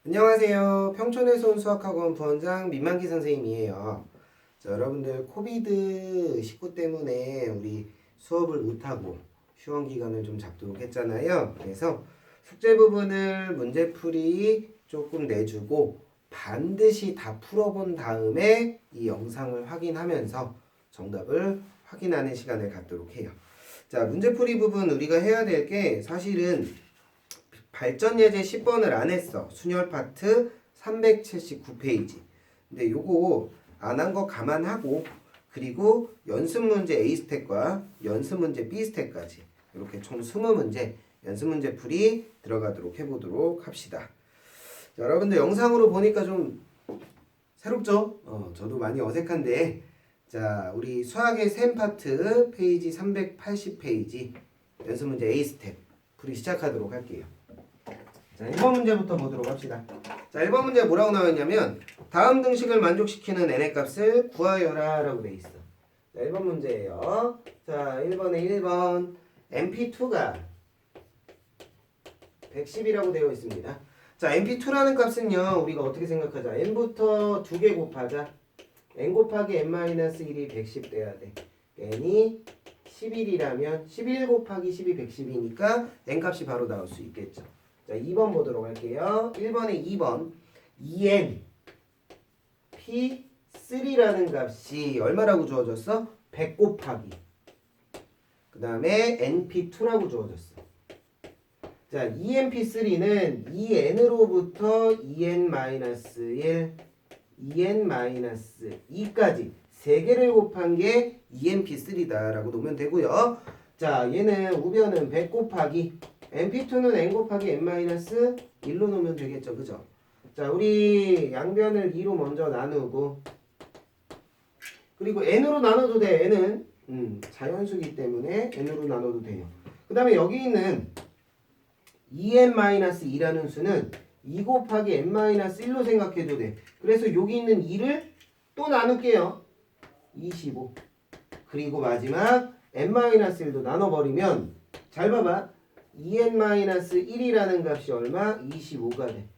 안녕하세요. 평촌에서 온 수학학원 부원장 민만기 선생님이에요. 자, 여러분들 코비드19 때문에 우리 수업을 못하고 휴원 기간을 좀 잡도록 했잖아요. 그래서 숙제 부분을 문제풀이 조금 내주고 반드시 다 풀어본 다음에 이 영상을 확인하면서 정답을 확인하는 시간을 갖도록 해요. 자, 문제풀이 부분 우리가 해야 될 게 사실은 발전 예제 10번을 안 했어. 순열 파트 379페이지. 근데 요거 안 한 거 감안하고 그리고 연습 문제 A 스택과 연습 문제 B 스택까지 이렇게 총 20문제 연습 문제 풀이 들어가도록 해보도록 합시다. 자, 여러분들 영상으로 보니까 좀 새롭죠? 저도 많이 어색한데 자, 우리 수학의 셈 파트 페이지 380페이지 연습 문제 A 스텝 풀이 시작하도록 할게요. 자, 1번 문제부터 보도록 합시다. 자, 1번 문제 뭐라고 나와있냐면 다음 등식을 만족시키는 n의 값을 구하여라 라고 돼 있어. 자, 1번 문제예요. 자, 1번에 1번 mp2가 110이라고 되어 있습니다. 자, mp2라는 값은요 우리가 어떻게 생각하자. n부터 2개 곱하자. n 곱하기 n-1이 110 돼야 돼. n이 11이라면 11 곱하기 10이 110이니까 n값이 바로 나올 수 있겠죠. 자, 2번 보도록 할게요. 1번에 2번 2n p3라는 값이 얼마라고 주어졌어? 100 곱하기 그 다음에 np2라고 주어졌어. 자, 2np3는 2n으로부터 2n-1 2n-2까지 3개를 곱한 게 2np3다 라고 놓으면 되고요. 자, 얘는 우변은 100 곱하기 np2는 n 곱하기 n-1로 놓으면 되겠죠. 그죠? 자, 우리 양변을 2로 먼저 나누고 그리고 n으로 나눠도 돼. n은 자연수기 때문에 n으로 나눠도 돼요. 그 다음에 여기 있는 2n-2라는 수는 2 곱하기 n-1로 생각해도 돼. 그래서 여기 있는 2를 또 나눌게요. 25. 그리고 마지막 n-1도 나눠버리면 잘 봐봐. 2n-1이라는 값이 얼마? 25가 돼.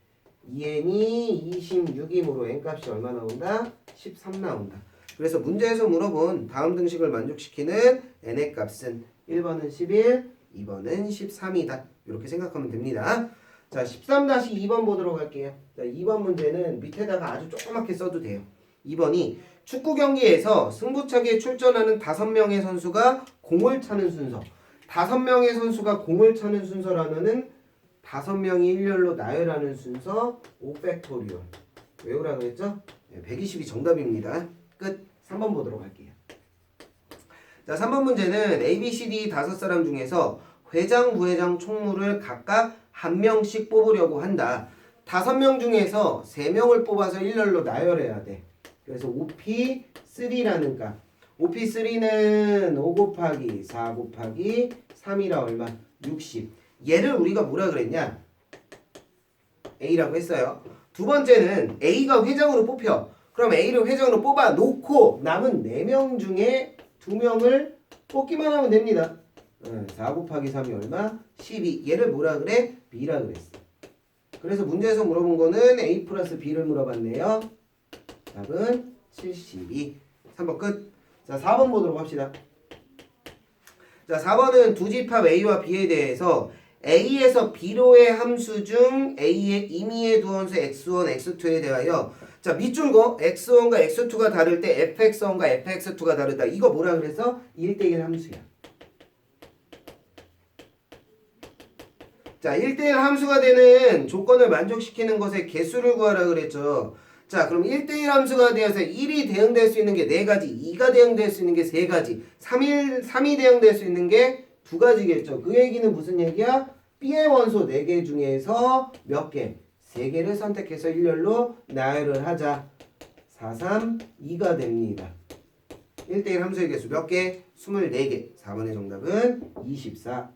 2n이 26이므로 n값이 얼마 나온다? 13 나온다. 그래서 문제에서 물어본 다음 등식을 만족시키는 n의 값은 1번은 11, 2번은 13이다. 이렇게 생각하면 됩니다. 자, 13-2번 보도록 할게요. 자, 2번 문제는 밑에다가 아주 조그맣게 써도 돼요. 2번이 축구 경기에서 승부차기에 출전하는 5명의 선수가 공을 차는 순서. 5명의 선수가 공을 차는 순서라면은 5명이 일렬로 나열하는 순서 5팩토리얼. 외우라 그랬죠? 120이 정답입니다. 끝. 3번 보도록 할게요. 자, 3번 문제는 A, B, C, D 5사람 중에서 회장, 부회장, 총무를 각각 1명씩 뽑으려고 한다. 5명 중에서 3명을 뽑아서 일렬로 나열해야 돼. 그래서 OP3라는 값. OP3는 5 곱하기 4 곱하기 3이라 얼마? 60. 얘를 우리가 뭐라 그랬냐? A라고 했어요. 두 번째는 A가 회장으로 뽑혀. 그럼 A를 회장으로 뽑아 놓고 남은 4명 중에 2명을 뽑기만 하면 됩니다. 4 곱하기 3이 얼마? 12. 얘를 뭐라 그래? B라 그랬어. 그래서 문제에서 물어본 거는 A 플러스 B를 물어봤네요. 답은 72. 3번 끝. 자, 4번 보도록 합시다. 자, 4번은 두 집합 A와 B에 대해서 A에서 B로의 함수 중 A의 임의의 두원수 x1, x2에 대하여 자, 밑줄 거 x1과 x2가 다를 때 fx1과 fx2가 다르다. 이거 뭐라 그래서? 1대1 함수야. 자, 1대1 함수가 되는 조건을 만족시키는 것의 개수를 구하라 그랬죠. 자, 그럼 1대1 함수가 되어서 1이 대응될 수 있는 게 4가지, 2가 대응될 수 있는 게 3가지, 3이 대응될 수 있는 게 2가지겠죠. 그 얘기는 무슨 얘기야? B의 원소 4개 중에서 몇 개? 3개를 선택해서 일렬로 나열을 하자. 4, 3, 2가 됩니다. 1대1 함수의 개수 몇 개? 24개. 4번의 정답은 24.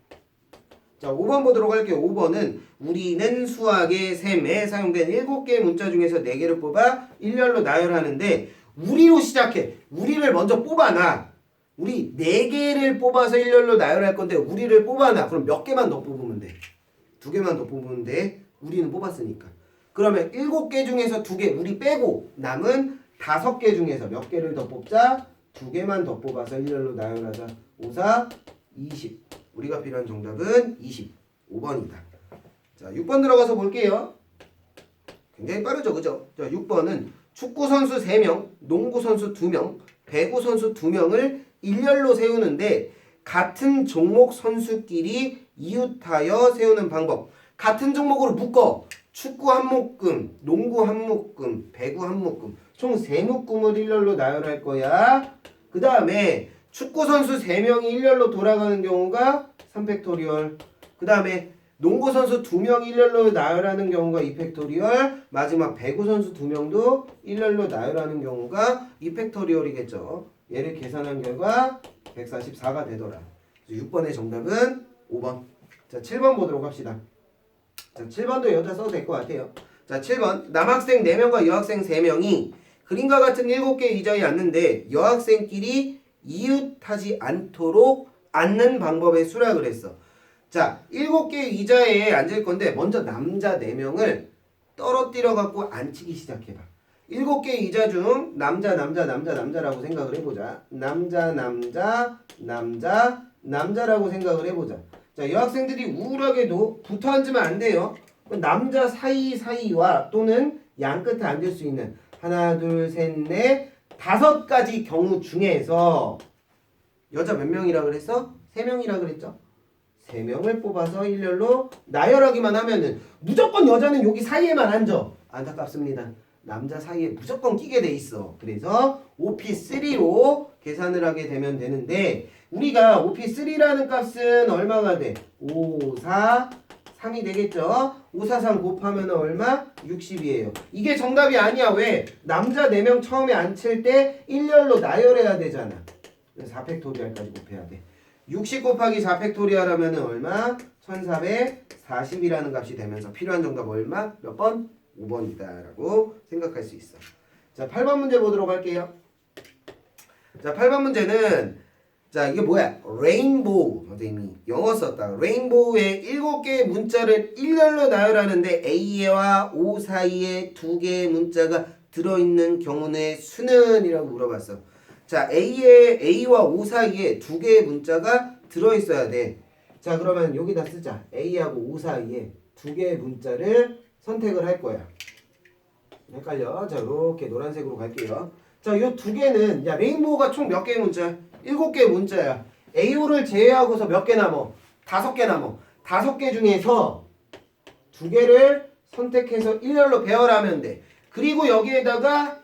자, 5번 보도록 할게요. 5번은 우리는 수학의 셈에 사용된 7개의 문자 중에서 4개를 뽑아 일렬로 나열하는데 우리로 시작해. 우리를 먼저 뽑아놔. 우리 4개를 뽑아서 일렬로 나열할 건데 우리를 뽑아놔. 그럼 몇 개만 더 뽑으면 돼? 2개만 더 뽑으면 돼. 우리는 뽑았으니까. 그러면 7개 중에서 2개 우리 빼고 남은 5개 중에서 몇 개를 더 뽑자? 2개만 더 뽑아서 일렬로 나열하자. 5, 4, 20. 우리가 필요한 정답은 25번이다. 자, 6번 들어가서 볼게요. 굉장히 빠르죠, 그죠? 자, 6번은 축구 선수 3명, 농구 선수 2명, 배구 선수 2명을 일렬로 세우는데 같은 종목 선수끼리 이웃하여 세우는 방법. 같은 종목으로 묶어. 축구 한 묶음, 농구 한 묶음, 배구 한 묶음. 총 3묶음을 일렬로 나열할 거야. 그 다음에 축구 선수 3명이 일렬로 돌아가는 경우가 3팩토리얼. 그 다음에 농구 선수 2명 일렬로 나열하는 경우가 2팩토리얼. 마지막 배구 선수 2명도 일렬로 나열하는 경우가 2팩토리얼이겠죠. 얘를 계산한 결과 144가 되더라. 6번의 정답은 5번. 자, 7번 보도록 합시다. 자, 7번도 여기다 써도 될 것 같아요. 자, 7번. 남학생 4명과 여학생 3명이 그림과 같은 7개의 의자에 앉는데 여학생끼리 이웃하지 않도록 앉는 방법의 수락을 했어. 자, 7개의 의자에 앉을 건데 먼저 남자 4명을 떨어뜨려 갖고 앉히기 시작해봐. 7개의 의자 중 남자라고 생각을 해보자. 남자라고 생각을 해보자. 자, 여학생들이 우울하게도 붙어 앉으면 안 돼요. 남자 사이와 또는 양 끝에 앉을 수 있는 하나, 둘, 셋, 넷, 5가지 경우 중에서 여자 몇 명이라 그랬어? 3명이라 그랬죠? 3명을 뽑아서 일렬로 나열하기만 하면은 무조건 여자는 여기 사이에만 앉아. 안타깝습니다. 남자 사이에 무조건 끼게 돼 있어. 그래서 OP3로 계산을 하게 되면 되는데 우리가 OP3라는 값은 얼마가 돼? 5, 4, 3이 되겠죠? 5, 4, 3 곱하면 얼마? 60이에요. 이게 정답이 아니야. 왜? 남자 4명 처음에 앉힐 때 일렬로 나열해야 되잖아. 4팩토리얼까지 곱해야 돼. 60 곱하기 4팩토리얼 하면 얼마? 1440이라는 값이 되면서 필요한 정답 얼마? 몇 번? 5번이다 라고 생각할 수 있어. 자, 8번 문제 보도록 할게요. 자, 8번 문제는 자, 이게 뭐야? 레인보우. 선생님이 영어 썼다. 레인보우의 7개의 문자를 일렬로 나열하는데 A와 O 사이에 2개의 문자가 들어있는 경우의 수는? 이라고 물어봤어. 자, A와 O 사이에 2개의 문자가 들어있어야 돼. 자, 그러면 여기다 쓰자. A하고 O 사이에 2개의 문자를 선택을 할 거야. 헷갈려. 자, 이렇게 노란색으로 갈게요. 자, 이 2개는 야, 레인보우가 총 몇 개의 문자야? 7개의 문자야. AO를 제외하고서 몇 개 남어? 5개 남어. 5개 중에서 2개를 선택해서 일렬로 배열하면 돼. 그리고 여기에다가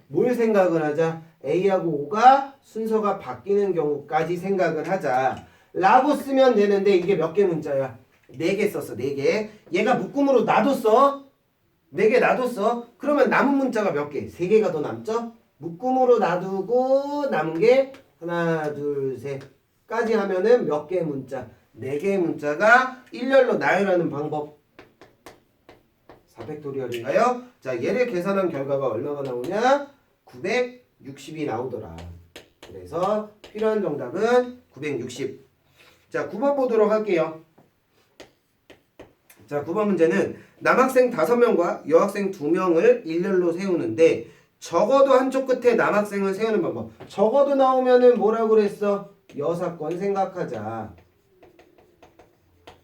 뭘 생각을 하자? A하고 O가 순서가 바뀌는 경우까지 생각을 하자. 라고 쓰면 되는데 이게 몇 개 문자야? 4개 썼어. 4개. 얘가 묶음으로 놔뒀어. 4개 놔뒀어. 그러면 남은 문자가 몇 개? 3개가 더 남죠? 묶음으로 놔두고 남은 게 하나, 둘, 셋까지 하면은 몇 개의 문자? 4개의 문자가 일렬로 나열하는 방법. 4팩토리얼인가요? 자, 얘를 계산한 결과가 얼마가 나오냐? 960이 나오더라. 그래서 필요한 정답은 960. 자, 9번 보도록 할게요. 자, 9번 문제는 남학생 5명과 여학생 2명을 일렬로 세우는데 적어도 한쪽 끝에 남학생을 세우는 방법. 적어도 나오면은 뭐라고 그랬어? 여사건 생각하자.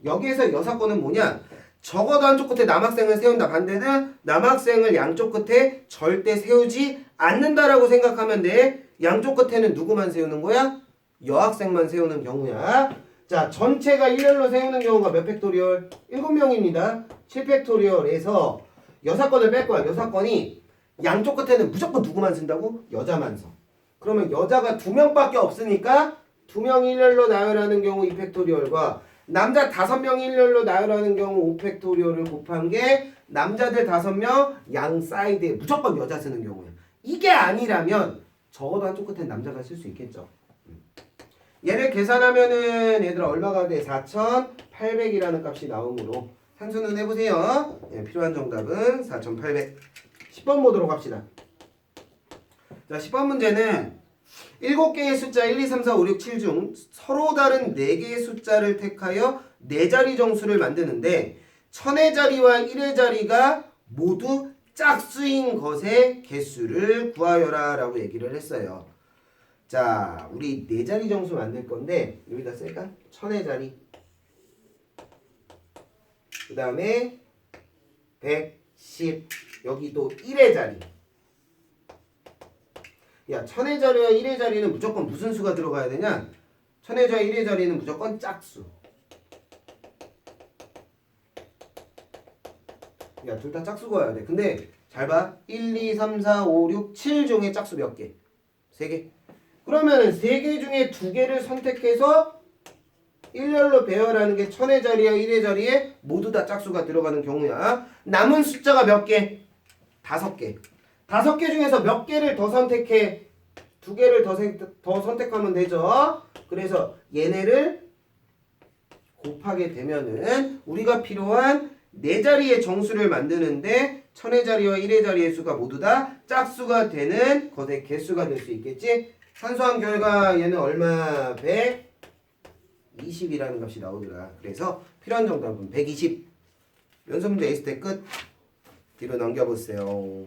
여기에서 여사건은 뭐냐? 적어도 한쪽 끝에 남학생을 세운다. 반대는 남학생을 양쪽 끝에 절대 세우지 않는다라고 생각하면 돼. 양쪽 끝에는 누구만 세우는 거야? 여학생만 세우는 경우야. 자, 전체가 일렬로 세우는 경우가 몇 팩토리얼? 7명입니다. 7팩토리얼에서 여사건을 뺄 거야. 여사건이 양쪽 끝에는 무조건 누구만 쓴다고? 여자만 써. 그러면 여자가 2명밖에 없으니까 2명 일렬로 나열하는 경우 2팩토리얼과 남자 5명 일렬로 나열하는 경우 5팩토리얼을 곱한 게 남자들 5명 양 사이드에 무조건 여자 쓰는 경우야. 이게 아니라면 적어도 한쪽 끝엔 남자가 쓸 수 있겠죠. 얘를 계산하면은 얘들아 얼마가 돼? 4800이라는 값이 나오므로 산수는 해보세요. 예, 필요한 정답은 4800. 10번 보도록 합시다. 자, 10번 문제는 7개의 숫자 1, 2, 3, 4, 5, 6, 7 중 서로 다른 4개의 숫자를 택하여 4자리 정수를 만드는데 천의 자리와 1의 자리가 모두 짝수인 것의 개수를 구하여라 라고 얘기를 했어요. 자, 우리 4자리 정수 만들 건데 여기다 쓸까? 천의 자리, 그 다음에 110, 여기도 1의 자리. 야, 천의 자리와 1의 자리는 무조건 무슨 수가 들어가야 되냐? 천의 자리, 1의 자리는 무조건 짝수. 야, 둘 다 짝수 구해야 돼. 근데 잘 봐. 1, 2, 3, 4, 5, 6, 7 중에 짝수 몇 개? 3개. 그러면은 3개 중에 2개를 선택해서 일렬로 배열하는 게 천의 자리와 1의 자리에 모두 다 짝수가 들어가는 경우야. 남은 숫자가 몇 개? 5개. 5개 중에서 몇 개를 더 선택해? 2개를 더 선택하면 되죠. 그래서 얘네를 곱하게 되면은 우리가 필요한 4자리의 정수를 만드는데 천의 자리와 1의 자리의 수가 모두 다 짝수가 되는 것의 개수가 될 수 있겠지? 산수한 결과 얘는 얼마? 120이라는 값이 나오더라. 그래서 필요한 정답은 120. 연습 문제 있을 때 끝. 뒤로 넘겨보세요.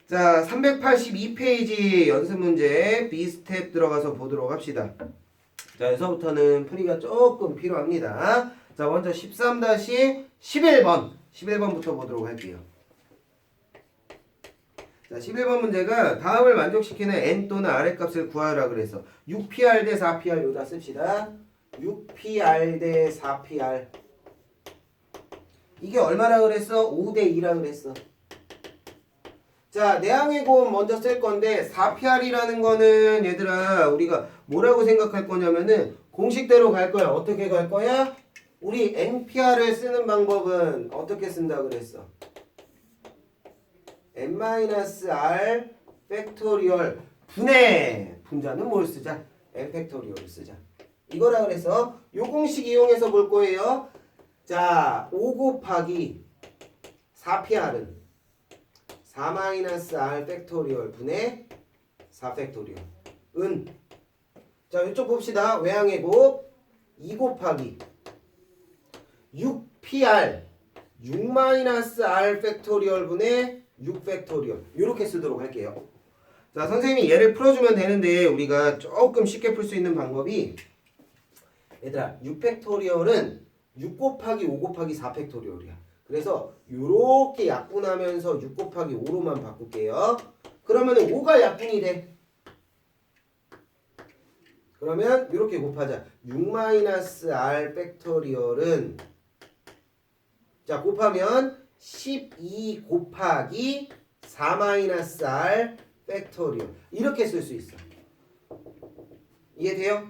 자, 382페이지 연습 문제 B스텝 들어가서 보도록 합시다. 자, 여기서부터는 풀이가 조금 필요합니다. 자, 먼저 13-11번. 11번부터 보도록 할게요. 자, 11번 문제가 다음을 만족시키는 n 또는 r의 값을 구하라 그래서 6pr 대 4pr 요다 씁시다. 6pr 대 4pr. 이게 얼마라 그랬어? 5대 2라 그랬어. 자, 내항의 곱 먼저 쓸 건데 4pr이라는 거는 얘들아 우리가 뭐라고 생각할 거냐면은 공식대로 갈 거야. 어떻게 갈 거야? 우리 npr을 쓰는 방법은 어떻게 쓴다 그랬어? n-r 팩토리얼 분의 분자는 뭘 쓰자? n 팩토리얼을 쓰자. 이거라 그래서 요 공식 이용해서 볼 거예요. 자, 5 곱하기 4pr은 4-r 팩토리얼 분의 4 팩토리얼 은. 자, 이쪽 봅시다. 외항의 곱 2 곱하기 6pr 6-r 팩토리얼 분의 6 팩토리얼 이렇게 쓰도록 할게요. 자, 선생님이 얘를 풀어주면 되는데 우리가 조금 쉽게 풀 수 있는 방법이 얘들아 6 팩토리얼은 6 곱하기 5 곱하기 4 팩토리얼이야. 그래서 요렇게 약분하면서 6 곱하기 5로만 바꿀게요. 그러면은 5가 약분이 돼. 그러면 이렇게 곱하자. 6-r 팩토리얼은 자 곱하면 12 곱하기 4-r 팩토리얼 이렇게 쓸 수 있어. 이해돼요?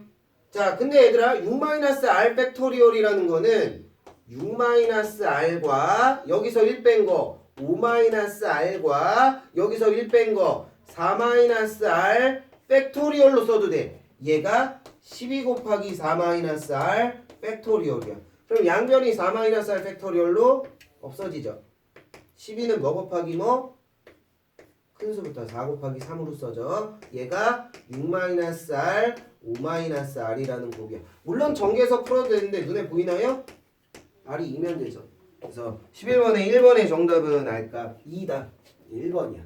자, 근데 얘들아 6-r 팩토리얼이라는 거는 6-r과 여기서 1 뺀 거 5-r과 여기서 1 뺀 거 4-r 팩토리얼로 써도 돼. 얘가 12 곱하기 4-r 팩토리얼이야. 그럼 양변이 4-r 팩토리얼로 없어지죠. 12는 뭐 곱하기 뭐? 큰 수부터 4 곱하기 3으로 써져. 얘가 6-r, 5-r이라는 곱이야. 물론 전개해서 풀어도 되는데 눈에 보이나요? r이 2면 되죠. 그래서 11번에 1번의 정답은 r값 2다. 1번이야.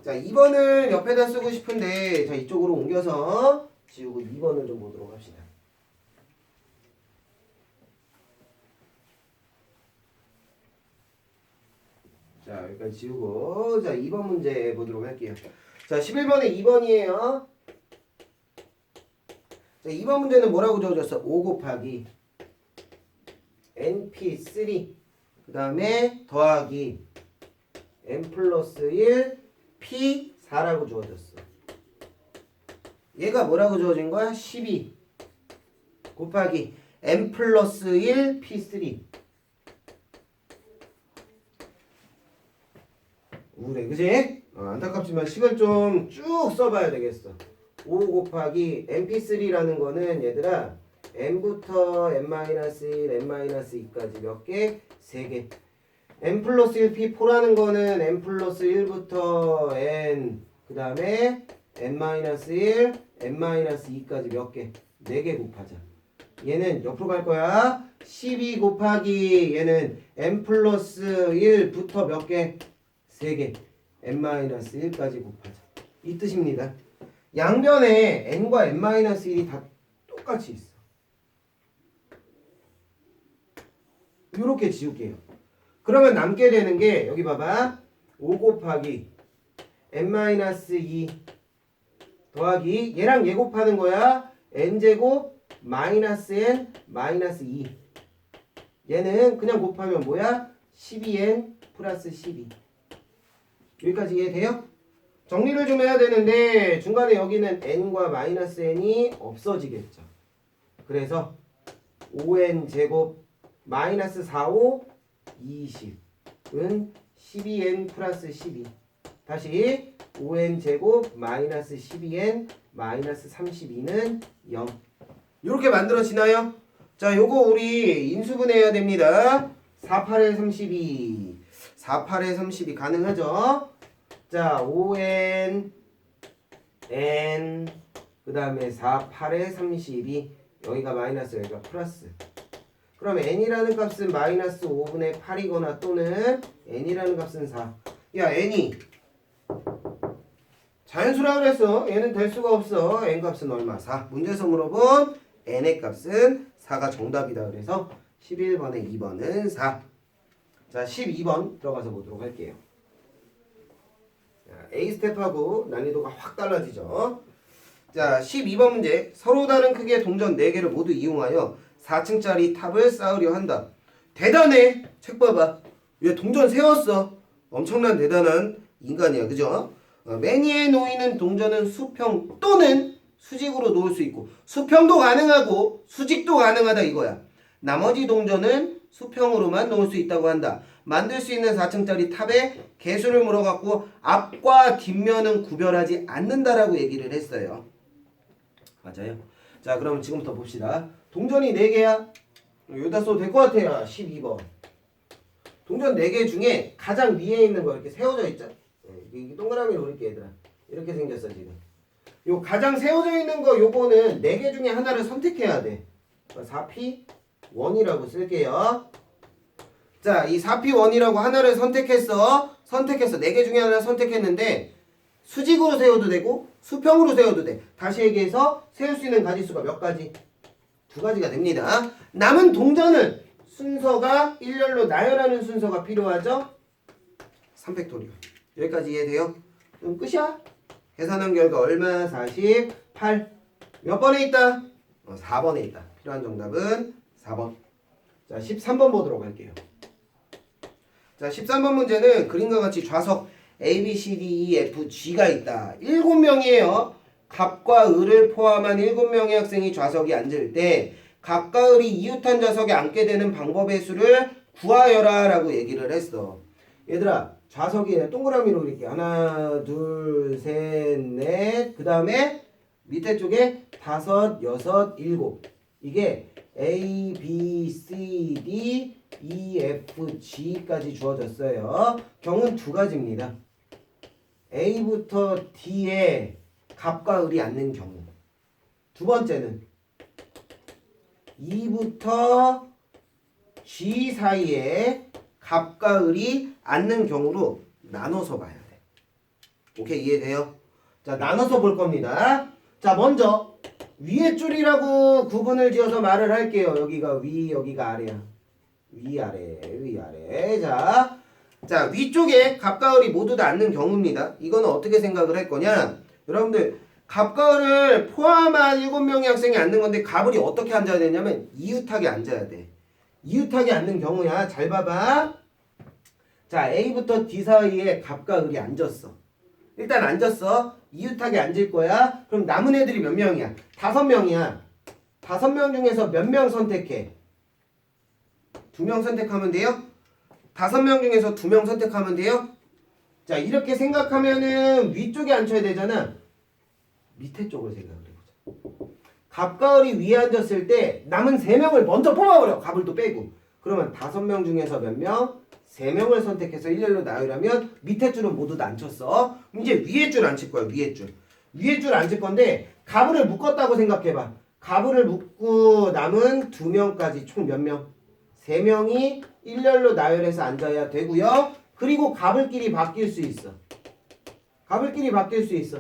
자, 2번을 옆에다 쓰고 싶은데 자 이쪽으로 옮겨서 지우고 2번을 좀 보도록 합시다. 자, 여기까지 지우고 자 2번 문제 보도록 할게요. 자, 11번에 2번이에요. 자, 2번 문제는 뭐라고 주어졌어? 5 곱하기 np3 그 다음에 더하기 n 플러스 1 p4라고 주어졌어. 얘가 뭐라고 주어진 거야? 12 곱하기 n 플러스 1 p3. 우울해, 그지? 안타깝지만 식을 좀 쭉 써봐야 되겠어. 5 곱하기 np3라는 거는 얘들아 n부터 n-1, n-2까지 몇 개? 3개. n 플러스 1 p4라는 거는 n 플러스 1부터 n 그 다음에 n-1, n-2까지 몇 개? 4개 곱하자. 얘는 옆으로 갈 거야. 12 곱하기 얘는 n 플러스 1부터 몇 개? 3개. n-1까지 곱하자. 이 뜻입니다. 양변에 n과 n-1이 다 똑같이 있어. 이렇게 지울게요. 그러면 남게 되는 게 여기 봐봐. 5 곱하기 n-2 더하기 얘랑 얘 곱하는 거야. n제곱 마이너스 n 마이너스 2. 얘는 그냥 곱하면 뭐야? 12n 플러스 12. 여기까지 이해돼요? 정리를 좀 해야 되는데 중간에 여기는 n과 마이너스 n이 없어지겠죠. 그래서 5n 제곱 마이너스 4, 5, 20은 12n 플러스 12. 다시 5n 제곱 마이너스 12n 마이너스 32는 0. 이렇게 만들어지나요? 자, 요거 우리 인수분해해야 됩니다. 4, 8에 32. 4, 8에 32 가능하죠? 자, 5n n 그 다음에 4, 8에 32. 여기가 마이너스 여기가 플러스. 그럼 n이라는 값은 마이너스 5분의 8이거나 또는 n이라는 값은 4. 야, n이 자연수라 그랬어. 얘는 될 수가 없어. n 값은 얼마? 4. 문제에서 물어본 n의 값은 4가 정답이다. 그래서 11번에 2번은 4. 자, 12번 들어가서 보도록 할게요. 자, A 스텝하고 난이도가 확 달라지죠. 자, 12번 문제. 서로 다른 크기의 동전 4개를 모두 이용하여 4층짜리 탑을 쌓으려 한다. 대단해. 책 봐봐. 얘 동전 세웠어. 엄청난 대단한 인간이야. 그죠? 맨 위에 놓이는 동전은 수평 또는 수직으로 놓을 수 있고, 수평도 가능하고 수직도 가능하다 이거야. 나머지 동전은 수평으로만 놓을 수 있다고 한다. 만들 수 있는 4층짜리 탑의 개수를 물어갖고 앞과 뒷면은 구별하지 않는다라고 얘기를 했어요. 맞아요. 자, 그럼 지금부터 봅시다. 동전이 4개야. 여기다 써도 될 것 같아요. 12번. 동전 4개 중에 가장 위에 있는 거 이렇게 세워져 있죠? 이게 동그라미로 그릴게 얘들아. 이렇게 생겼어 지금. 요 가장 세워져 있는 거 요거는 4개 중에 하나를 선택해야 돼. 4P1이라고 쓸게요. 자, 이 4P1이라고 하나를 선택했어. 4개 중에 하나 선택했는데 수직으로 세워도 되고 수평으로 세워도 돼. 다시 얘기해서 세울 수 있는 가지수가 몇 가지? 2가지가 됩니다. 남은 동전은 순서가 일렬로 나열하는 순서가 필요하죠? 3팩토리얼. 여기까지 이해돼요? 그럼 끝이야. 계산한 결과 얼마? 48. 몇 번에 있다? 4번에 있다. 필요한 정답은 4번. 자, 13번 보도록 할게요. 자, 13번 문제는 그림과 같이 좌석 A, B, C, D, E, F, G가 있다. 7명이에요. 갑과 을을 포함한 7명의 학생이 좌석에 앉을 때 갑과 을이 이웃한 좌석에 앉게 되는 방법의 수를 구하여라 라고 얘기를 했어. 얘들아, 좌석이 동그라미로 그릴게. 하나, 둘, 셋, 넷. 그 다음에 밑에 쪽에 5, 6, 7. 이게 A, B, C, D, E, F, G까지 주어졌어요. 경우는 2가지입니다. A부터 D에 갑과 을이 앉는 경우. 두 번째는 E부터 G 사이에 갑과 을이 앉는 경우로 나눠서 봐야 돼. 오케이, 이해돼요? 자, 나눠서 볼 겁니다. 자, 먼저 위에 줄이라고 구분을 지어서 말을 할게요. 여기가 위, 여기가 아래야. 위아래, 위아래. 자, 위쪽에 갑과 을이 모두 다 앉는 경우입니다. 이거는 어떻게 생각을 할 거냐? 여러분들, 갑과 을을 포함한 7명의 학생이 앉는 건데 갑을이 어떻게 앉아야 되냐면 이웃하게 앉아야 돼. 이웃하게 앉는 경우야. 잘 봐봐. 자, A부터 D 사이에 갑과 을이 앉았어. 일단 앉았어. 이웃하게 앉을 거야. 그럼 남은 애들이 몇 명이야? 5명이야. 5명 중에서 몇 명 선택해? 2명 선택하면 돼요? 5명 중에서 2명 선택하면 돼요? 자, 이렇게 생각하면은 위쪽에 앉혀야 되잖아. 밑에 쪽을 생각을 해보자. 갑과 을이 위에 앉았을 때 남은 3명을 먼저 뽑아버려. 갑을 또 빼고. 그러면 5명 중에서 몇 명? 3명을 선택해서 일렬로 나열하면 밑에 줄은 모두 다 앉혔어. 이제 위에 줄 앉힐 거야. 위에 줄. 위에 줄 앉을 건데 갑을 묶었다고 생각해봐. 갑을 묶고 남은 2명까지 총 몇 명? 3명이 일렬로 나열해서 앉아야 되고요. 그리고 값을끼리 바뀔 수 있어. 값을끼리 바뀔 수 있어.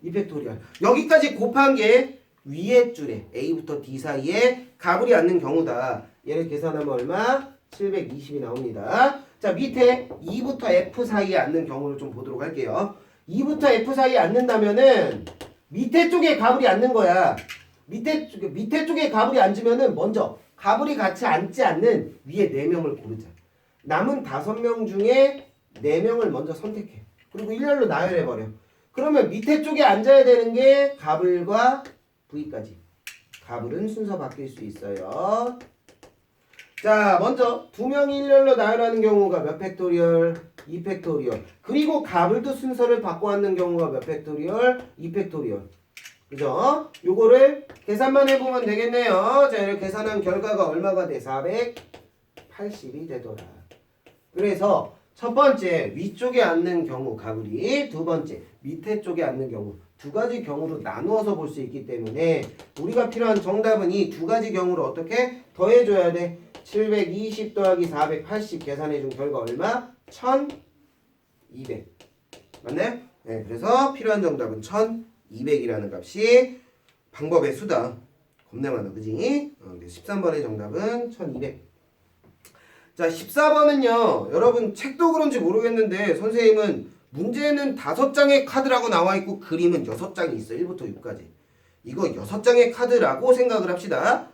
2팩토리얼. 여기까지 곱한 게 위에 줄에 A부터 D 사이에 값을이 앉는 경우다. 얘를 계산하면 얼마? 720이 나옵니다. 자, 밑에 2부터 F 사이에 앉는 경우를 좀 보도록 할게요. 2부터 F 사이에 앉는다면은 밑에 쪽에 값을이 앉는 거야. 밑에 쪽에 값을이 앉으면은 먼저 값을이 같이 앉지 않는 위에 4명을 고르자. 남은 5명 중에 4명을 먼저 선택해. 그리고 일렬로 나열해버려. 그러면 밑에 쪽에 앉아야 되는 게 값을과 V까지. 값을은 순서 바뀔 수 있어요. 자, 먼저 2명이 일렬로 나열하는 경우가 몇 팩토리얼? 2팩토리얼. 그리고 값을도 순서를 바꿔왔는 경우가 몇 팩토리얼? 2팩토리얼. 그죠? 요거를 계산만 해보면 되겠네요. 자, 이렇게 계산한 결과가 얼마가 돼? 480이 되더라. 그래서 첫 번째 위쪽에 앉는 경우 값을이, 두 번째 밑에 쪽에 앉는 경우, 두 가지 경우로 나누어서 볼 수 있기 때문에 우리가 필요한 정답은 이 두 가지 경우를 어떻게 더해줘야 돼? 720 더하기 480 계산해준 결과 얼마? 1200. 맞나요? 네, 그래서 필요한 정답은 1200이라는 값이 방법의 수다. 겁나 많아, 그지? 13번의 정답은 1200. 자, 14번은요. 여러분 책도 그런지 모르겠는데 선생님은 문제는 5장의 카드라고 나와 있고 그림은 6장이 있어. 1부터 6까지. 이거 6장의 카드라고 생각을 합시다.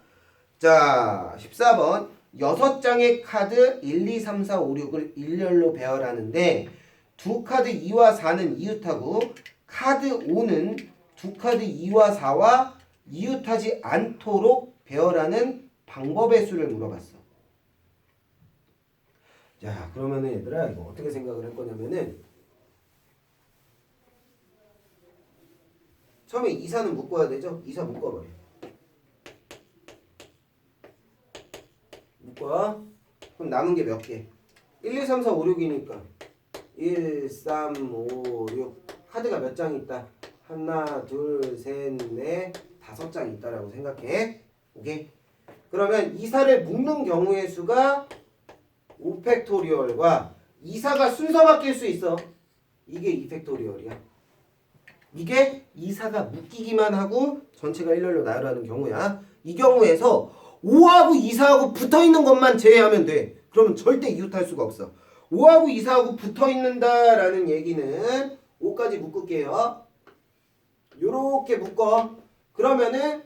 자, 14번. 6장의 카드 1, 2, 3, 4, 5, 6을 일렬로 배열하는데 두 카드 2와 4는 이웃하고 카드 5는 두 카드 2와 4와 이웃하지 않도록 배열하는 방법의 수를 물어봤어. 자, 그러면은 얘들아 이거 어떻게 생각을 할 거냐면은 처음에 2사는 묶어야 되죠? 2사 묶어버려. 묶어. 그럼 남은 게 몇 개? 1, 2, 3, 4, 5, 6이니까 1, 3, 5, 6 카드가 몇 장 있다? 하나, 둘, 셋, 넷, 5장 있다라고 생각해. 오케이? 그러면 2사를 묶는 경우의 수가 5팩토리얼과 2사가 순서 바뀔 수 있어. 이게 2팩토리얼이야. 이게 2사가 묶이기만 하고 전체가 일렬로 나열하는 경우야. 이 경우에서 5하고 2사하고 붙어있는 것만 제외하면 돼. 그러면 절대 이웃할 수가 없어. 5하고 2사하고 붙어있는다라는 얘기는 5까지 묶을게요. 요렇게 묶어. 그러면은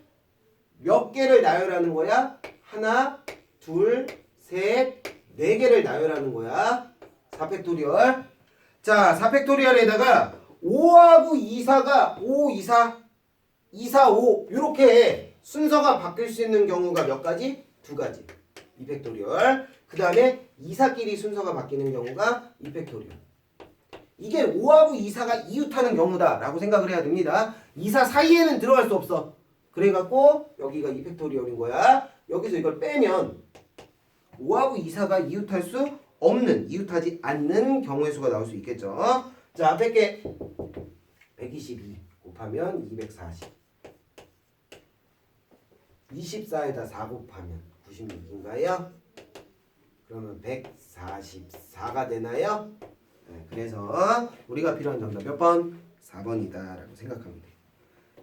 몇 개를 나열하는 거야? 하나, 둘, 셋, 4개를 나열하는 거야. 4팩토리얼. 자, 4팩토리얼에다가 5하고 2사가 5, 2사, 2사, 5 이렇게 순서가 바뀔 수 있는 경우가 몇 가지? 2가지. 2팩토리얼. 그 다음에 2사끼리 순서가 바뀌는 경우가 2팩토리얼. 이게 5하고 2사가 이웃하는 경우다 라고 생각을 해야 됩니다. 2사 사이에는 들어갈 수 없어. 그래갖고 여기가 2팩토리얼인 거야. 여기서 이걸 빼면 5하고 2사가 이웃할 수 없는, 이웃하지 않는 경우의 수가 나올 수 있겠죠. 자, 100개 122 곱하면 240 24에다 4 곱하면 96인가요? 그러면 144가 되나요? 네, 그래서 우리가 필요한 정답 몇 번? 4번이다 라고 생각하면 돼요.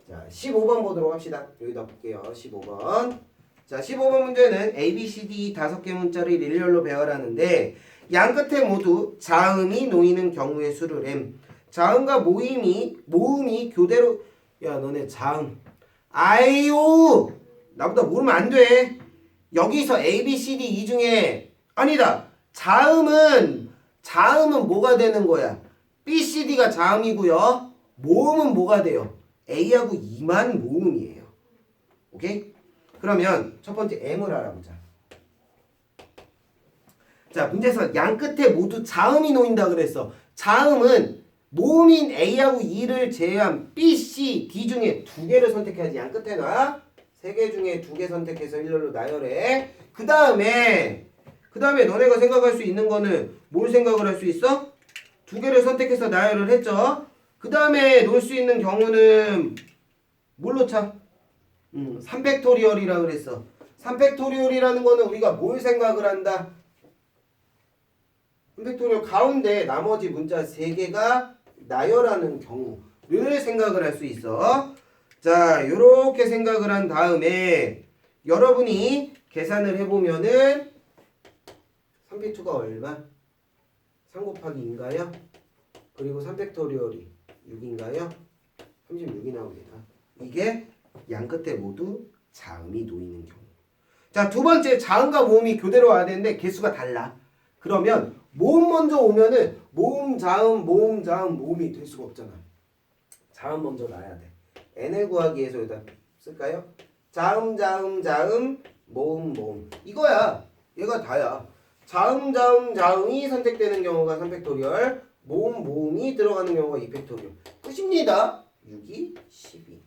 자, 15번 보도록 합시다. 여기다 볼게요. 15번. 자, 15번 문제는 A, B, C, D 5개 문자를 일렬로 배열하는데 양 끝에 모두 자음이 놓이는 경우의 수를 M. 자음과 모음이 교대로. 야, 너네 자음. 아이오! 나보다 모르면 안 돼. 여기서 A, B, C, D 이 중에 아니다. 자음은 뭐가 되는 거야? B, C, D가 자음이고요. 모음은 뭐가 돼요? A하고 E만 모음이에요. 오케이? 그러면 첫 번째 M을 알아보자. 자, 문제에서 양 끝에 모두 자음이 놓인다 그랬어. 자음은 모음인 A하고 E를 제외한 B, C, D 중에 2개를 선택해야지. 양 끝에 놔. 3개 중에 2개 선택해서 일렬로 나열해. 그 다음에 너네가 생각할 수 있는 거는 뭘 생각을 할 수 있어? 2개를 선택해서 나열을 했죠. 그 다음에 놓을 수 있는 경우는 뭘로 차? 3팩토리얼이라 그랬어. 3팩토리얼이라는 거는 우리가 뭘 생각을 한다? 3팩토리얼 가운데 나머지 문자 3개가 나열하는 경우를 생각을 할 수 있어. 자, 요렇게 생각을 한 다음에 여러분이 계산을 해보면은 3팩토가 얼마? 3 곱하기 2인가요? 그리고 3팩토리얼이 6인가요? 36이 나옵니다. 이게 양 끝에 모두 자음이 놓이는 경우. 자, 두 번째 자음과 모음이 교대로 와야 되는데 개수가 달라. 그러면 모음 먼저 오면은 모음 자음 모음이 될 수가 없잖아. 자음 먼저 놔야 돼. n을 구하기 위해서 여기다 쓸까요? 자음 모음 이거야. 얘가 다야. 자음이 선택되는 경우가 3팩토리얼, 모음이 들어가는 경우가 2팩토리얼. 끝입니다. 6이 12.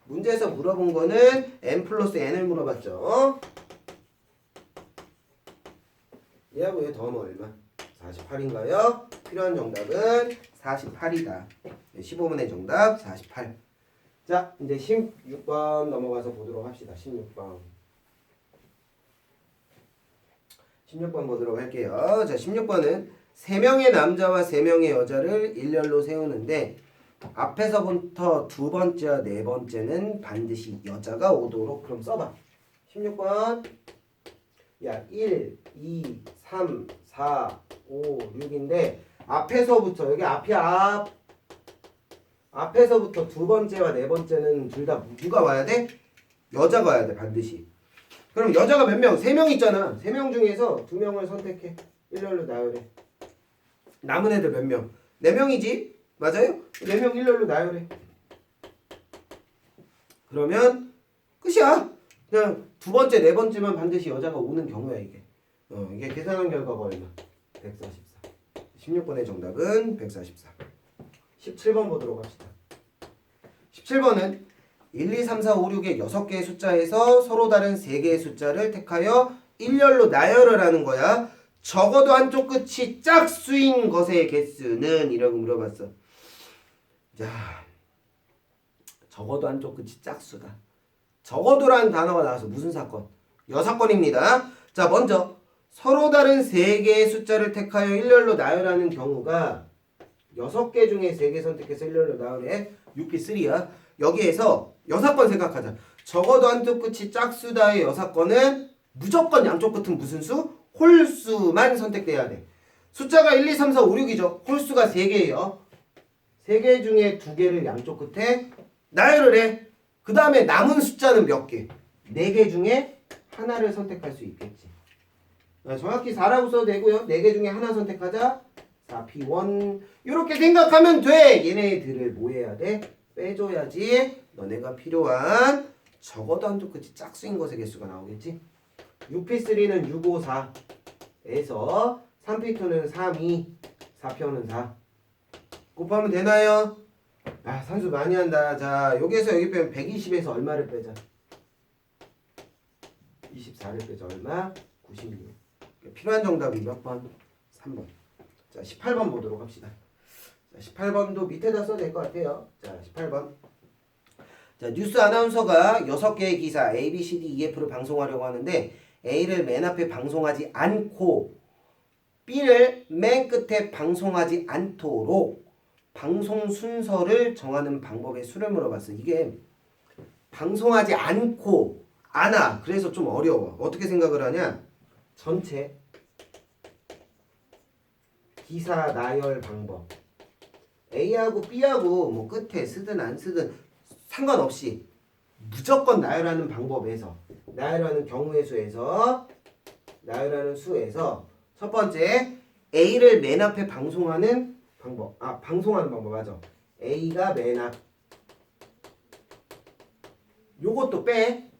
문제에서 물어본 거는 n 플러스 n을 물어봤죠. 얘하고 얘 더하면 얼마? 48인가요? 필요한 정답은 48이다. 15번의 정답 48. 자, 이제 16번 넘어가서 보도록 합시다. 16번. 16번 보도록 할게요. 자, 16번은 3명의 남자와 3명의 여자를 일렬로 세우는데 앞에서부터 두 번째와 네 번째는 반드시 여자가 오도록. 그럼 써봐. 16번. 야, 1, 2, 3, 4, 5, 6인데 앞에서부터 여기 앞이 앞에서부터 두 번째와 네 번째는 둘 다 누가 와야 돼? 여자가 와야 돼, 반드시. 그럼 여자가 몇 명? 3명 있잖아. 3명 중에서 2명을 선택해. 일렬로 나열해. 남은 애들 몇 명? 4명이지? 맞아요? 4명 일렬로 나열해. 그러면 끝이야. 그냥 두 번째, 네 번째만 반드시 여자가 오는 경우야, 이게. 이게 계산한 결과가 얼마? 144. 16번의 정답은 144. 17번 보도록 합시다. 17번은 1, 2, 3, 4, 5, 6의 6개의 숫자에서 서로 다른 3개의 숫자를 택하여 일렬로 나열을 하는 거야. 적어도 한쪽 끝이 짝수인 것의 개수는? 이라고 물어봤어. 자, 적어도 한쪽 끝이 짝수다. 적어도라는 단어가 나와서 무슨 사건? 여사건입니다. 자, 먼저 서로 다른 3개의 숫자를 택하여 일렬로 나열하는 경우가 6개 중에 3개 선택해서 일렬로 나열해. 6P3야. 여기에서 여사건 생각하자. 적어도 한쪽 끝이 짝수다의 여사건은 무조건 양쪽 끝은 무슨 수? 홀수만 선택돼야 돼. 숫자가 1, 2, 3, 4, 5, 6이죠. 홀수가 3개예요. 3개 중에 2개를 양쪽 끝에 나열을 해. 그 다음에 남은 숫자는 몇 개? 4개 중에 하나를 선택할 수 있겠지. 정확히 4라고 써도 되고요. 4개 중에 하나 선택하자. 4P1. 이렇게 생각하면 돼. 얘네들을 뭐 해야 돼? 빼줘야지 너네가 필요한 적어도 한쪽 끝이 짝수인 것의 개수가 나오겠지. 6P3는 654에서 3P2는 32, 4P1은 4 곱하면 되나요? 아, 산수 많이 한다. 자, 여기에서 여기 빼면 120에서 얼마를 빼자? 24를 빼자. 얼마? 96. 필요한 정답이 몇 번? 3번. 자, 18번 보도록 합시다. 자, 18번도 밑에다 써도 될 것 같아요. 자, 18번. 자, 뉴스 아나운서가 6개의 기사 A, B, C, D, E, F를 방송하려고 하는데 A를 맨 앞에 방송하지 않고 B를 맨 끝에 방송하지 않도록 방송 순서를 정하는 방법의 수를 물어봤어. 이게 방송하지 않고 안아. 그래서 좀 어려워. 어떻게 생각을 하냐? 전체 기사 나열 방법. A하고 B하고 뭐 끝에 쓰든 안 쓰든 상관없이 무조건 나열하는 방법에서, 나열하는 경우의 수에서, 나열하는 수에서 첫 번째 A를 맨 앞에 방송하는 방법. 방송하는 방법 맞아. A가 맨 앞. 요것도 빼.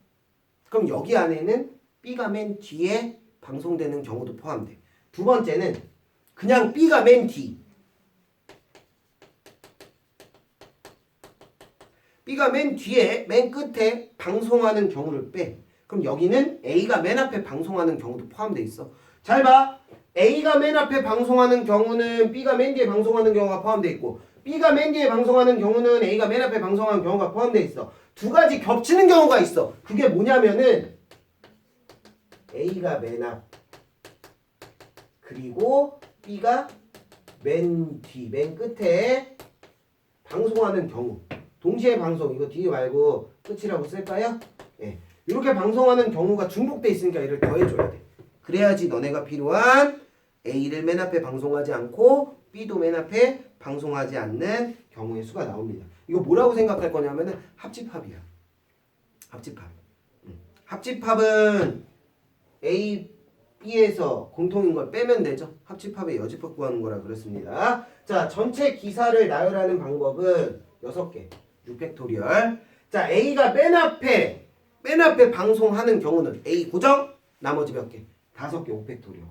그럼 여기 안에는 B가 맨 뒤에 방송되는 경우도 포함돼. 두 번째는 그냥 B가 맨 뒤. B가 맨 뒤에, 맨 끝에 방송하는 경우를 빼. 그럼 여기는 A가 맨 앞에 방송하는 경우도 포함돼 있어. 잘 봐. A가 맨 앞에 방송하는 경우는 B가 맨 뒤에 방송하는 경우가 포함돼 있고, B가 맨 뒤에 방송하는 경우는 A가 맨 앞에 방송하는 경우가 포함돼 있어. 두 가지 겹치는 경우가 있어. 그게 뭐냐면은 A가 맨 앞, 그리고 B가 맨 뒤, 맨 끝에 방송하는 경우. 동시에 방송, 이거 뒤에 말고 끝이라고 쓸까요? 예. 이렇게 방송하는 경우가 중복돼 있으니까 얘를 더해줘야 돼. 그래야지 너네가 필요한 A를 맨 앞에 방송하지 않고 B도 맨 앞에 방송하지 않는 경우의 수가 나옵니다. 이거 뭐라고 생각할 거냐면은 합집합이야. 합집합. 합집합은 A, B에서 공통인 걸 빼면 되죠. 합집합의 여집합 구하는 거라 그렇습니다. 자, 전체 기사를 나열하는 방법은 6개. 6팩토리얼. 자, A가 맨 앞에 방송하는 경우는 A 고정, 나머지 몇 개? 5개, 5팩토리얼.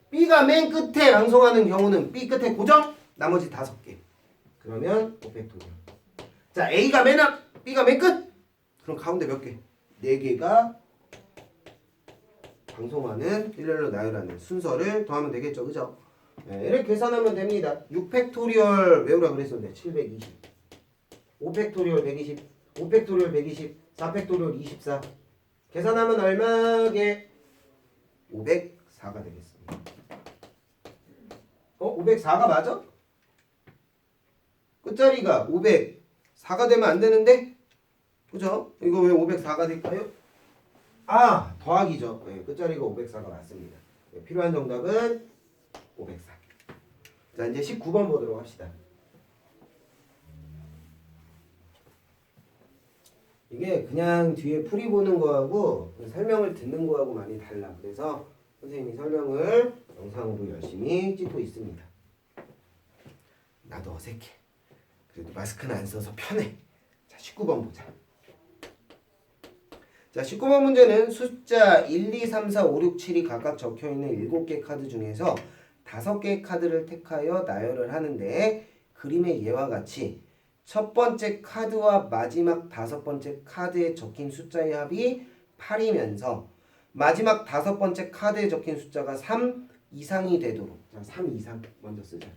B가 맨 끝에 방송하는 경우는 B 끝에 고정, 나머지 5개. 그러면 5팩토리얼. 자, A가 맨 앞, B가 맨 끝. 그럼 가운데 몇 개? 4개가 방송하는 일렬로 나열하는 순서를 더하면 되겠죠, 그죠? 네, 얘를 계산하면 됩니다. 6팩토리얼 외우라 그랬었는데 720, 5팩토리얼 120, 5팩토리얼 120, 4팩토리얼 24. 계산하면 얼마게? 504가 되겠습니다. 504가 맞아? 끝자리가 504가 되면 안 되는데? 그죠? 이거 왜 504가 될까요? 아, 더하기죠. 네, 끝자리가 504가 맞습니다. 네, 필요한 정답은 504. 자, 이제 19번 보도록 합시다. 이게 그냥 뒤에 풀이 보는 거하고 설명을 듣는 거하고 많이 달라. 그래서 선생님이 설명을 영상으로 열심히 찍고 있습니다. 나도 어색해. 그래도 마스크는 안 써서 편해. 자, 19번 보자. 자, 19번 문제는 숫자 1, 2, 3, 4, 5, 6, 7이 각각 적혀있는 7개 카드 중에서 5개의 카드를 택하여 나열을 하는데 그림의 예와 같이 첫 번째 카드와 마지막 5번째 카드에 적힌 숫자의 합이 8이면서 마지막 5번째 카드에 적힌 숫자가 3 이상이 되도록. 자, 3 이상 먼저 쓰자.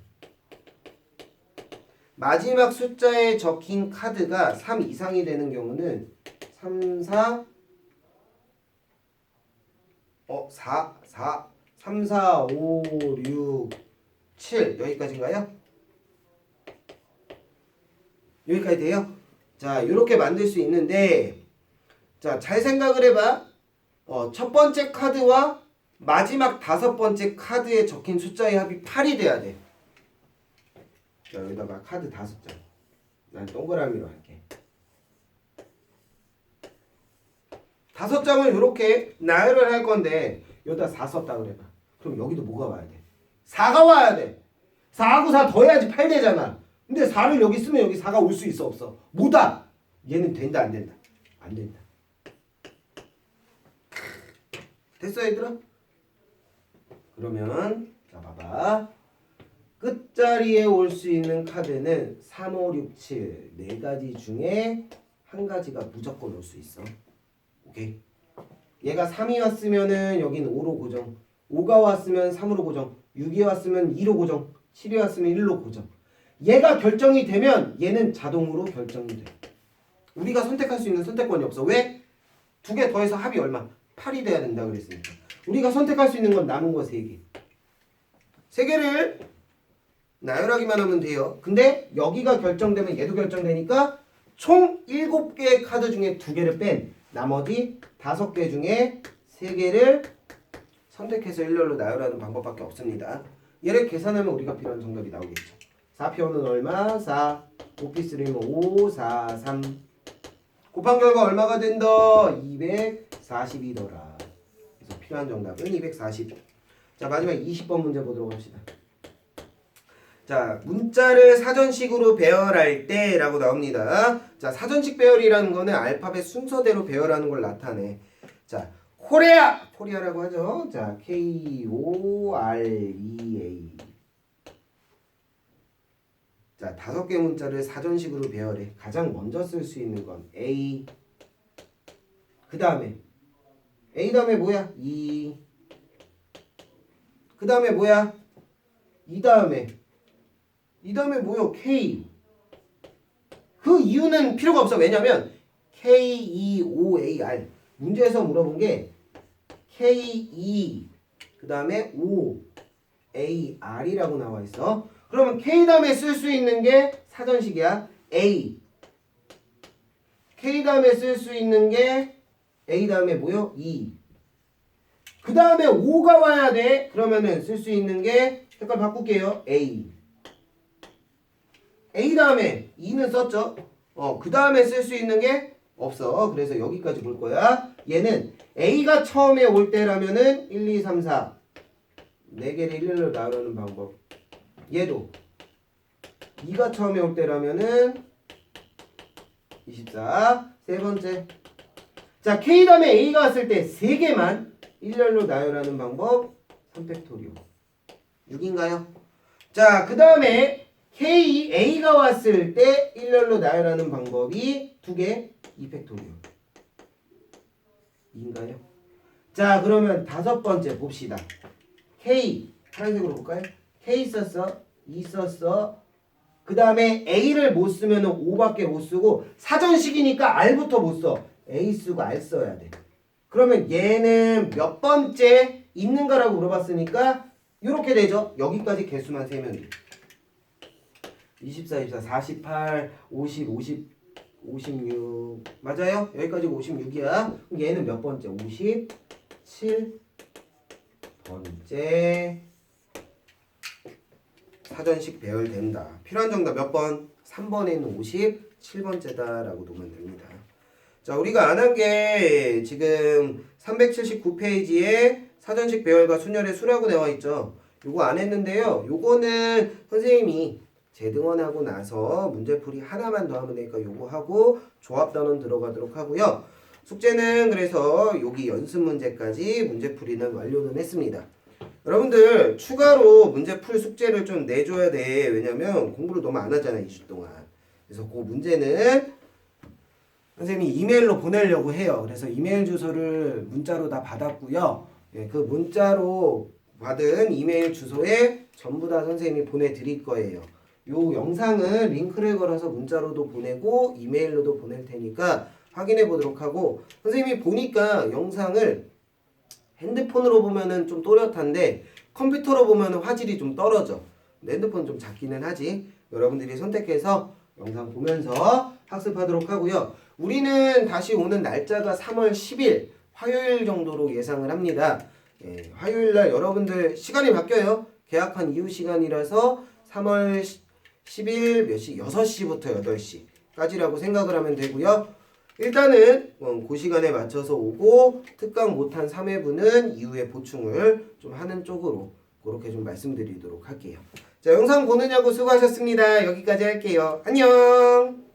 마지막 숫자에 적힌 카드가 3 이상이 되는 경우는 3, 4, 3, 4, 5, 6, 7 여기까지인가요? 여기까지 돼요? 자, 이렇게 만들 수 있는데 자, 잘 생각을 해봐. 첫 번째 카드와 마지막 5번째 카드에 적힌 숫자의 합이 8이 돼야 돼. 자, 여기다가 카드 5장. 난 동그라미로 할게. 5장을 이렇게 나열을 할 건데 여기다 4 썼다 그래봐. 그럼 여기도 뭐가 와야 돼? 4가 와야 돼. 4하고 4 더해야지 8 되잖아. 근데 4를 여기 쓰면 여기 4가 올 수 있어 없어? 못 와. 얘는 된다 안 된다? 안 된다. 됐어 얘들아? 그러면 자 봐봐. 끝자리에 올 수 있는 카드는 3, 5, 6, 7 4가지 중에 한 가지가 무조건 올 수 있어. 오케이. 얘가 3이 왔으면은 여기는 5로 고정. 5가 왔으면 3으로 고정. 6이 왔으면 2로 고정. 7이 왔으면 1로 고정. 얘가 결정이 되면 얘는 자동으로 결정이 돼. 우리가 선택할 수 있는 선택권이 없어. 왜? 2개 더해서 합이 얼마? 8이 돼야 된다 그랬으니까. 우리가 선택할 수 있는 건 남은 거 3개. 3개를 나열하기만 하면 돼요. 근데 여기가 결정되면 얘도 결정되니까 총 7개의 카드 중에 2개를 뺀 나머지 5개 중에 3개를 선택해서 일렬로 나열하는 방법밖에 없습니다. 얘를 계산하면 우리가 필요한 정답이 나오겠죠. 4표는 얼마? 4. 5p3면 5, 4, 3. 곱한 결과 얼마가 된다? 240이더라. 그래서 필요한 정답은 240. 자, 마지막 20번 문제 보도록 합시다. 자, 문자를 사전식으로 배열할 때 라고 나옵니다. 자, 사전식 배열이라는 거는 알파벳 순서대로 배열하는 걸 나타내. 자, 코리아라고 하죠. 자, Korea. 자, 5개 문자를 사전식으로 배열해. 가장 먼저 쓸 수 있는 건 A. 그 다음에 A 다음에 뭐야? E. 그 다음에 뭐야? 이 다음에 뭐요? K. 그 이유는 필요가 없어. 왜냐면 KEOAR 문제에서 물어본 게 K2 그 다음에 O AR이라고 나와 있어. 그러면 K 다음에 쓸 수 있는 게 사전식이야. A. K 다음에 쓸 수 있는 게 A 다음에 뭐요? E. 그 다음에 O가 와야 돼. 그러면은 쓸 수 있는 게 색깔 바꿀게요. A. A 다음에 E는 썼죠. 그 다음에 쓸 수 있는 게 없어. 그래서 여기까지 볼 거야. 얘는 A가 처음에 올 때라면은 1, 2, 3, 4 4개를 일렬로 나누는 방법. 얘도 2가 처음에 올 때라면은 24. 세 번째. 자, K 다음에 A가 왔을 때 3개만 일렬로 나열하는 방법. 3팩토리오. 6인가요? 자, 그 다음에 A가 왔을 때 일렬로 나열하는 방법이 2개. 2팩토리오. 2인가요? 자, 그러면 5번째 봅시다. K 파란색으로 볼까요? K 썼어. 2 썼어. 그 다음에 A를 못 쓰면 5밖에 못 쓰고 사전식이니까 R부터 못 써. A 쓰고 R 써야 돼. 그러면 얘는 몇 번째 있는가라고 물어봤으니까 이렇게 되죠. 여기까지 개수만 세면 돼. 24, 24, 48, 50, 56 맞아요? 여기까지 56이야. 그럼 얘는 몇 번째? 57번째 사전식 배열된다. 필요한 정답 몇 번? 3번에 있는 57번째다라고 놓으면 됩니다. 자, 우리가 안 한 게 지금 379페이지에 사전식 배열과 순열의 수라고 나와 있죠. 요거 안 했는데요. 요거는 선생님이 재등원하고 나서 문제풀이 하나만 더 하면 되니까 요거 하고 조합단원 들어가도록 하고요. 숙제는 그래서 여기 연습 문제까지 문제풀이는 완료는 했습니다. 여러분들 추가로 문제 풀 숙제를 좀 내줘야 돼. 왜냐면 공부를 너무 안 하잖아 2주 동안. 그래서 그 문제는 선생님이 이메일로 보내려고 해요. 그래서 이메일 주소를 문자로 다 받았고요. 예, 그 문자로 받은 이메일 주소에 전부 다 선생님이 보내드릴 거예요. 요 영상을 링크를 걸어서 문자로도 보내고 이메일로도 보낼 테니까 확인해 보도록 하고, 선생님이 보니까 영상을 핸드폰으로 보면은 좀 또렷한데 컴퓨터로 보면은 화질이 좀 떨어져. 핸드폰 좀 작기는 하지. 여러분들이 선택해서 영상 보면서 학습하도록 하고요. 우리는 다시 오는 날짜가 3월 10일 화요일 정도로 예상을 합니다. 예, 화요일날 여러분들 시간이 바뀌어요. 개학한 이후 시간이라서 3월 10일 몇 시? 6시부터 8시까지라고 생각을 하면 되고요. 일단은 그 시간에 맞춰서 오고 특강 못한 3회분은 이후에 보충을 좀 하는 쪽으로 그렇게 좀 말씀드리도록 할게요. 자, 영상 보느냐고 수고하셨습니다. 여기까지 할게요. 안녕.